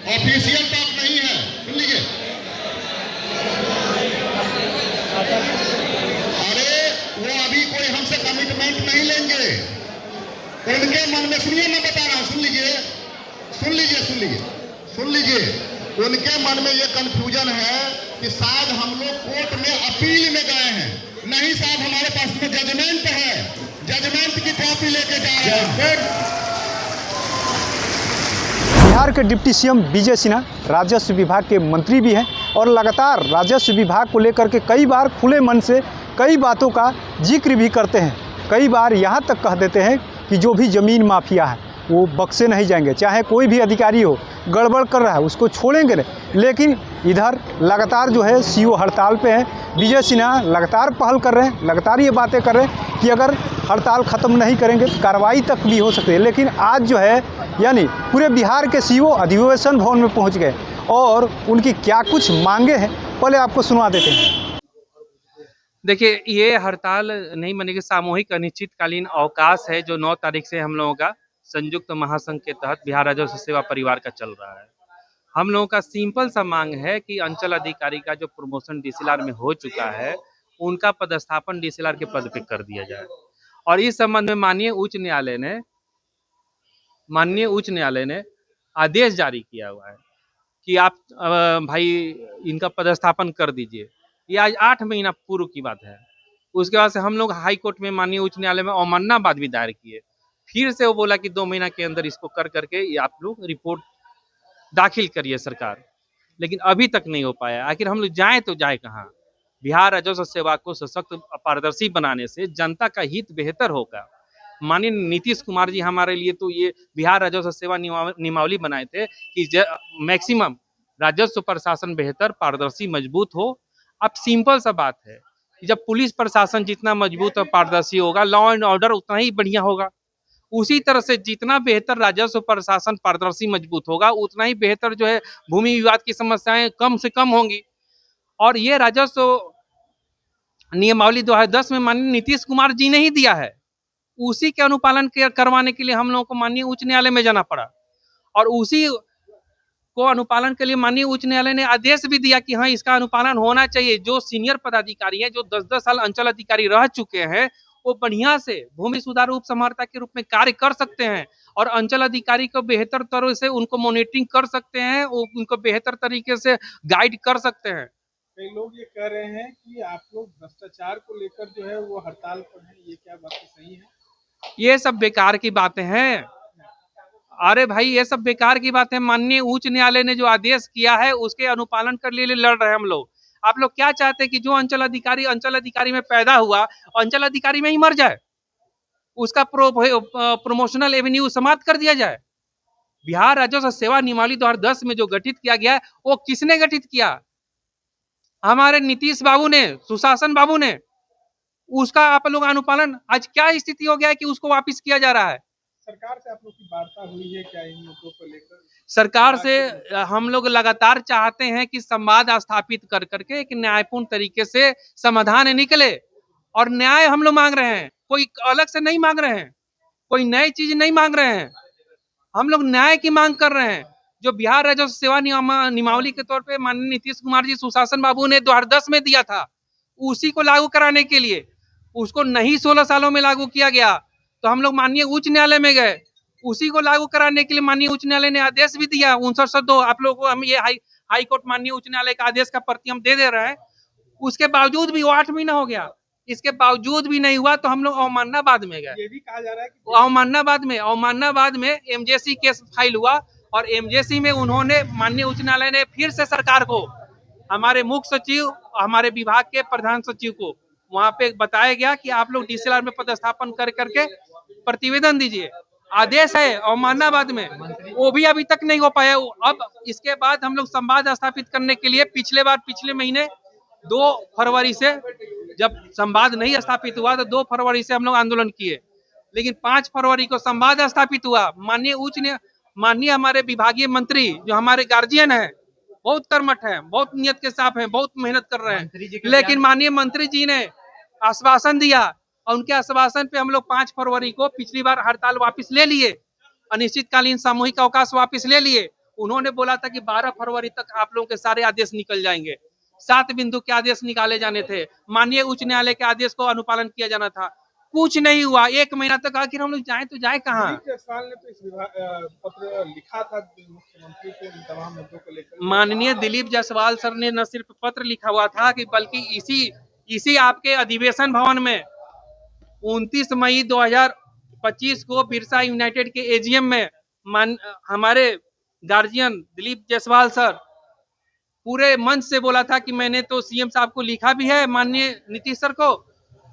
Official talk नहीं है, सुन लीजिए। अरे वो अभी कोई हमसे कमिटमेंट नहीं लेंगे, उनके मन में, सुनिए मैं बता रहा हूं, सुन लीजिए सुन लीजिए सुन लीजिए सुन लीजिए, उनके मन में ये कंफ्यूजन है कि शायद हम लोग कोर्ट में अपील में गए हैं। नहीं साहब, हमारे पास में जजमेंट है, जजमेंट की कॉपी लेके जा रहे हैं। बिहार के डिप्टी सीएम विजय सिन्हा राजस्व विभाग के मंत्री भी हैं और लगातार राजस्व विभाग को लेकर के कई बार खुले मन से कई बातों का जिक्र भी करते हैं। कई बार यहाँ तक कह देते हैं कि जो भी ज़मीन माफिया है वो बख्शे नहीं जाएंगे, चाहे कोई भी अधिकारी हो गड़बड़ कर रहा है उसको छोड़ेंगे नहीं। लेकिन इधर लगातार जो है सीओ हड़ताल पे हैं। विजय सिन्हा लगातार पहल कर रहे हैं, लगातार ये बातें कर रहे हैं कि अगर हड़ताल ख़त्म नहीं करेंगे तो कार्रवाई तक भी हो सकती है। लेकिन आज जो है यानी पूरे बिहार के सीओ अधिवेशन भवन में पहुंच गए और उनकी क्या कुछ मांगे हैं पहले आपको सुनवा देते हैं। देखिए, ये हड़ताल नहीं मानेगी, सामूहिक अनिश्चितकालीन अवकाश है जो 9 तारीख से हम लोगों का संयुक्त महासंघ के तहत बिहार राजस्व सेवा परिवार का चल रहा है। हम लोगों का सिंपल सा मांग है कि अंचल अधिकारी का जो प्रमोशन डीसीएलआर में हो चुका है उनका पदस्थापन डीसीएलआर के पद पे कर दिया जाए। और इस संबंध में माननीय उच्च न्यायालय ने आदेश जारी किया हुआ है कि आप भाई इनका पदस्थापन कर दीजिए। ये आज 8 महीना पूर्व की बात है। उसके बाद से हम लोग हाई कोर्ट में माननीय उच्च न्यायालय में अवमानना वाद भी दायर किए। फिर से वो बोला कि 2 महीना के अंदर इसको कर करके ये आप लोग रिपोर्ट दाखिल करिए सरकार, लेकिन अभी तक नहीं हो पाया। आखिर हम लोग जाएं तो जाए कहाँ? बिहार राजस्व सेवा को सशक्त पारदर्शी बनाने से जनता का हित बेहतर होगा। माननीय नीतीश कुमार जी हमारे लिए तो ये बिहार राजस्व सेवा नियमावली बनाए थे कि मैक्सिमम राजस्व प्रशासन बेहतर, पारदर्शी, मजबूत हो। अब सिंपल सा बात है कि जब पुलिस प्रशासन जितना मजबूत और पारदर्शी होगा, लॉ एंड ऑर्डर उतना ही बढ़िया होगा। उसी तरह से जितना बेहतर राजस्व प्रशासन पारदर्शी मजबूत होगा उतना ही बेहतर जो है भूमि विवाद की समस्याएं कम से कम होंगी। और ये राजस्व नियमावली 2010 में माननीय नीतीश कुमार जी ने ही दिया है, उसी के अनुपालन करवाने के लिए हम लोगों को माननीय उच्च न्यायालय में जाना पड़ा। और उसी को अनुपालन के लिए माननीय उच्च न्यायालय ने आदेश भी दिया कि हाँ, इसका अनुपालन होना चाहिए। जो सीनियर पदाधिकारी हैं, जो 10-10 साल अंचल अधिकारी रह चुके हैं, वो बढ़िया से भूमि सुधार उप समर्था के रूप में कार्य कर सकते हैं और अंचल अधिकारी को बेहतर तरह से उनको मॉनिटरिंग कर सकते हैं, उनको बेहतर तरीके से गाइड कर सकते हैं। कई लोग ये कह रहे हैं कि आप लोग भ्रष्टाचार को लेकर जो है वो हड़ताल पर हैं, ये क्या बात सही है? ये सब बेकार की बातें हैं। अरे भाई, ये सब बेकार की बात है। माननीय उच्च न्यायालय ने जो आदेश किया है उसके अनुपालन के लिए लड़ रहे हैं हम लोग। आप लोग क्या चाहते हैं कि जो अंचल अधिकारी में पैदा हुआ, अंचल अधिकारी में ही मर जाए, उसका प्रमोशनल एवेन्यू समाप्त कर दिया जाए? बिहार राजस्व सेवा नियमावली 2010 में जो गठित किया गया है वो किसने गठित किया? हमारे नीतीश बाबू ने, सुशासन बाबू ने। उसका आप लोग अनुपालन, आज क्या स्थिति हो गया है कि उसको वापस किया जा रहा है? सरकार से आप लोग की वार्ता हुई है क्या इन मुद्दों को लेकर? सरकार से हम लोग लगातार चाहते हैं कि संवाद स्थापित कर करके एक न्यायपूर्ण तरीके से समाधान निकले। और न्याय हम लोग मांग रहे हैं, कोई अलग से नहीं मांग रहे हैं, कोई नई चीज नहीं मांग रहे हैं। हम लोग न्याय की मांग कर रहे हैं। जो बिहार राजस्व सेवा नियमावली के तौर पे माननीय नीतीश कुमार जी, सुशासन बाबू ने 2010 में दिया था, उसी को लागू कराने के लिए उसको नहीं 16 सालों में लागू किया गया, तो हम लोग माननीय उच्च न्यायालय में गए। उसी को लागू कराने के लिए माननीय उच्च न्यायालय ने आदेश भी दिया 59/2। आप लोगों को हम ये हाई कोर्ट माननीय उच्च न्यायालय का आदेश का प्रति हम दे रहे हैं। उसके बावजूद भी वो 8 महीना हो गया, इसके बावजूद भी नहीं हुआ, तो हम लोग अवमाननाबाद में गए। ये भी कहा जा रहा है कि अवमाननाबाद में एमजेसी केस फाइल हुआ और एमजेसी में उन्होंने माननीय उच्च न्यायालय ने फिर से सरकार को, हमारे मुख्य सचिव, हमारे विभाग के प्रधान सचिव को वहां पे बताया गया कि आप लोग डीसीएलआर में पदस्थापन कर करके प्रतिवेदन दीजिए। आदेश है अवमाननाबाद में, वो भी अभी तक नहीं हो पाया। अब इसके बाद हम लोग संवाद स्थापित करने के लिए पिछले महीने 2 फरवरी से जब संवाद नहीं स्थापित हुआ तो 2 फरवरी से हम लोग आंदोलन किए, लेकिन 5 फरवरी को संवाद स्थापित हुआ। माननीय हमारे विभागीय मंत्री जो हमारे गार्जियन है, बहुत कर्मठ है, बहुत नियत के साथ हैं, बहुत मेहनत कर रहे हैं, लेकिन माननीय मंत्री जी ने आश्वासन दिया और उनके आश्वासन पे हम लोग 5 फरवरी को पिछली बार हड़ताल वापस ले लिए, अनिश्चितकालीन सामूहिक अवकाश वापस ले लिए। उन्होंने बोला था कि 12 फरवरी तक आप लोगों के सारे आदेश निकल जाएंगे। 7 बिंदु के आदेश निकाले जाने थे, माननीय उच्च न्यायालय के आदेश को अनुपालन किया जाना था, कुछ नहीं हुआ। 1 महीना तक आखिर हम लोग जाए तो जाए कहाँ? दिलीप जायसवाल ने तो इस पत्र लिखा था मुख्यमंत्री को इन तमाम मुद्दों को लेकर। माननीय दिलीप जायसवाल सर ने न सिर्फ पत्र लिखा हुआ था कि बल्कि इसी आपके अधिवेशन भवन में 29 मई 2025 को बिरसा यूनाइटेड के एजीएम में हमारे गार्जियन दिलीप जायसवाल सर पूरे मंच से बोला था कि मैंने तो सीएम साहब को लिखा भी है, माननीय नीतीश सर को,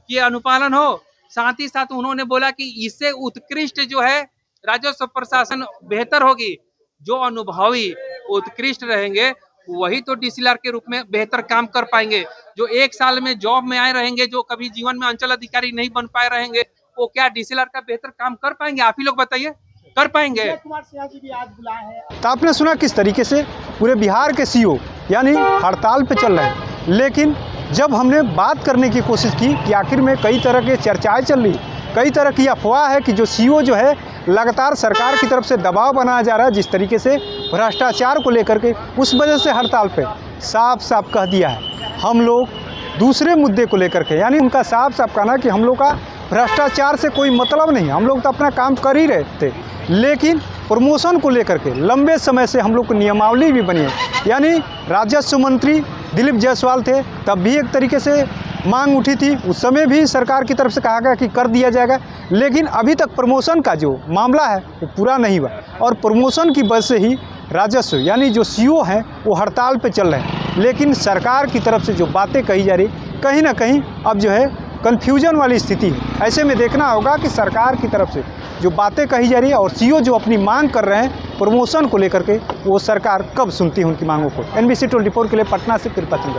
कि अनुपालन हो। साथ ही साथ उन्होंने बोला कि इससे उत्कृष्ट जो है राजस्व प्रशासन बेहतर होगी। जो अनुभवी उत्कृष्ट रहेंगे वही तो डीसीएलआर के रूप में बेहतर काम कर पाएंगे। जो 1 साल में जॉब में आए रहेंगे, जो कभी जीवन में अंचल अधिकारी नहीं बन पाए रहेंगे, वो क्या डीसीएलआर का बेहतर काम कर पाएंगे? आप ही लोग बताइए, कर पाएंगे? तो आपने सुना किस तरीके से पूरे बिहार के सीईओ यानी हड़ताल पे चल रहे हैं। लेकिन जब हमने बात करने की कोशिश की कि आखिर में कई तरह के चर्चाएं चल रही, कई तरह की अफवाह है कि जो सीईओ जो है लगातार सरकार की तरफ से दबाव बनाया जा रहा है जिस तरीके से भ्रष्टाचार को लेकर के, उस वजह से हड़ताल पे साफ साफ कह दिया है हम लोग दूसरे मुद्दे को लेकर के, यानी उनका साफ साफ कहना कि हम लोग का भ्रष्टाचार से कोई मतलब नहीं, हम लोग तो अपना काम कर ही रहे थे। लेकिन प्रमोशन को लेकर के लंबे समय से हम लोग को नियमावली भी बनी है, यानी राजस्व मंत्री दिलीप जायसवाल थे तब भी एक तरीके से मांग उठी थी, उस समय भी सरकार की तरफ से कहा गया कि कर दिया जाएगा। लेकिन अभी तक प्रमोशन का जो मामला है वो पूरा नहीं हुआ और प्रमोशन की वजह से ही राजस्व यानी जो सीईओ हैं वो हड़ताल पे चल रहे हैं। लेकिन सरकार की तरफ से जो बातें कही जा रही, कहीं ना कहीं अब जो है कन्फ्यूजन वाली स्थिति है। ऐसे में देखना होगा कि सरकार की तरफ से जो बातें कही जा रही है और सीईओ जो अपनी मांग कर रहे हैं प्रमोशन को लेकर के, वो सरकार कब सुनती है उनकी मांगों को। NBC 24 के लिए पटना से कृपा चंद्र।